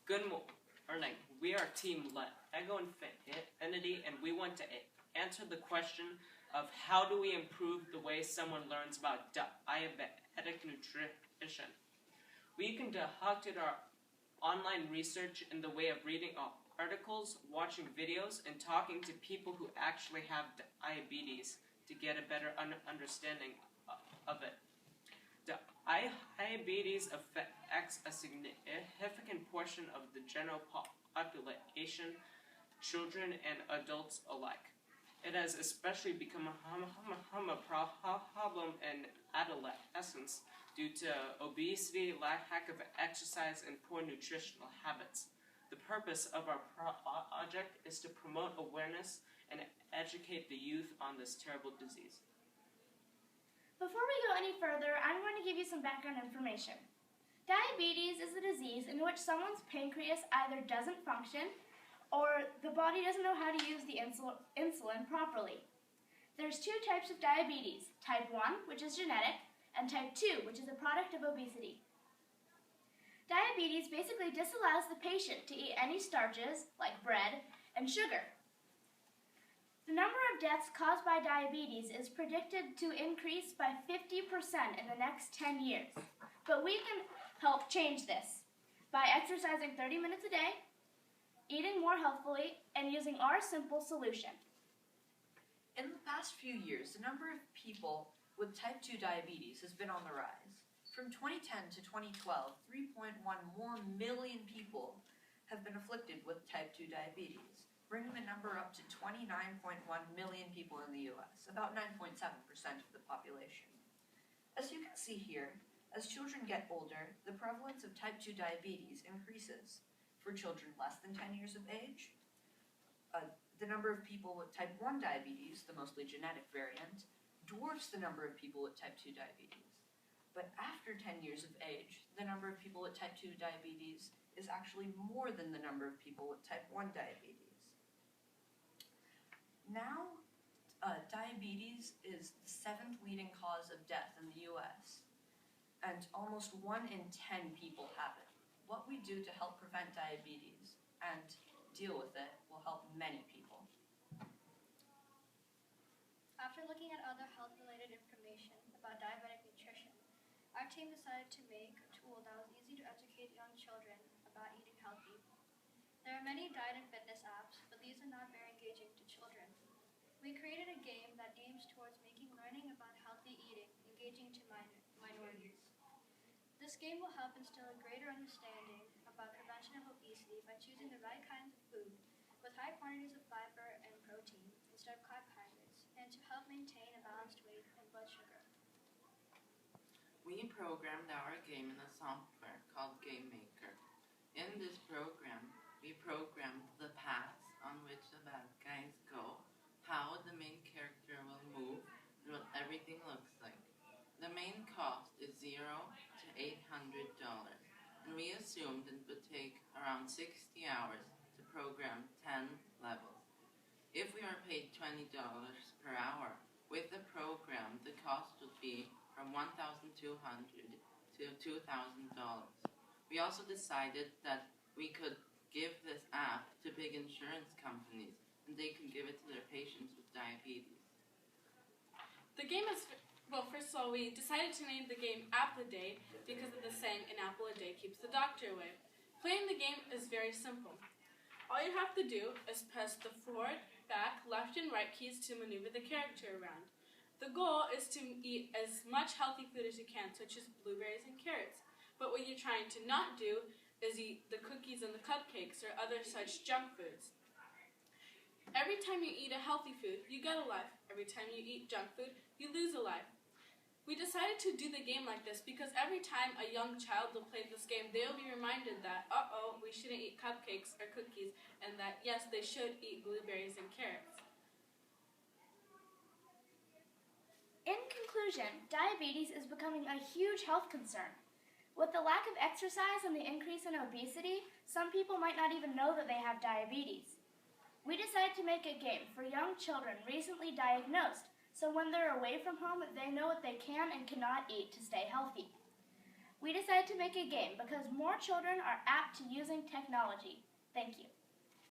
Good morning. We are Team Lego Infinity, and we want to answer the question of how do we improve the way someone learns about diabetic nutrition. We conducted our online research in the way of reading articles, watching videos, and talking to people who actually have diabetes to get a better understanding of it. Diabetes affects a significant portion of the general population, children and adults alike. It has especially become a problem in adolescents due to obesity, lack of exercise, and poor nutritional habits. The purpose of our project is to promote awareness and educate the youth on this terrible disease. Before we go any further, I'm going to give you some background information. Diabetes is a disease in which someone's pancreas either doesn't function or the body doesn't know how to use the insulin properly. There's two types of diabetes, type 1, which is genetic, and type 2, which is a product of obesity. Diabetes basically disallows the patient to eat any starches, like bread, and sugar. The number of deaths caused by diabetes is predicted to increase by 50% in the next 10 years. But we can help change this by exercising 30 minutes a day, eating more healthfully, and using our simple solution. In the past few years, the number of people with type 2 diabetes has been on the rise. From 2010 to 2012, 3.1 more million people have been afflicted with type 2 diabetes, bringing the number up to 29.1 million people in the U.S., about 9.7% of the population. As you can see here, as children get older, the prevalence of type 2 diabetes increases. For children less than 10 years of age, the number of people with type 1 diabetes, the mostly genetic variant, dwarfs the number of people with type 2 diabetes. But after 10 years of age, the number of people with type 2 diabetes is actually more than the number of people with type 1 diabetes. Now, diabetes is the 7th leading cause of death in the U.S., and almost 1 in 10 people have it. What we do to help prevent diabetes and deal with it will help many people. After looking at other health-related information about diabetic nutrition, our team decided to make a tool that was easy to educate young children about eating healthy. There are many diet and fitness apps, but these are not very engaging to children. We created a game that aims towards making learning about healthy eating engaging to minorities. This game will help instill a greater understanding about prevention of obesity by choosing the right kinds of food with high quantities of fiber and protein instead of carbohydrates, and to help maintain a balanced weight and blood sugar. We programmed our game in a software called Game Maker. In this program, we programmed the paths on which the bad guys go, how the main character will move, and what everything looks like. The main cost is $0 to $800, and we assumed it would take around 60 hours to program 10 levels. If we are paid $20 per hour, with the program, the cost would be from $1,200 to $2,000. We also decided that we could give this app to big insurance companies, and they can give it to their patients with diabetes. The game is, first of all, we decided to name the game Apple a Day because of the saying, an apple a day keeps the doctor away. Playing the game is very simple. All you have to do is press the forward, back, left, and right keys to maneuver the character around. The goal is to eat as much healthy food as you can, such as blueberries and carrots. But what you're trying to not do is eat the cookies and the cupcakes or other such junk foods. Every time you eat a healthy food, you get a life. Every time you eat junk food, you lose a life. We decided to do the game like this because every time a young child will play this game, they will be reminded that, we shouldn't eat cupcakes or cookies, and that, yes, they should eat blueberries and carrots. In conclusion, diabetes is becoming a huge health concern. With the lack of exercise and the increase in obesity, some people might not even know that they have diabetes. We decided to make a game for young children recently diagnosed, so when they're away from home, they know what they can and cannot eat to stay healthy. We decided to make a game because more children are apt to using technology. Thank you.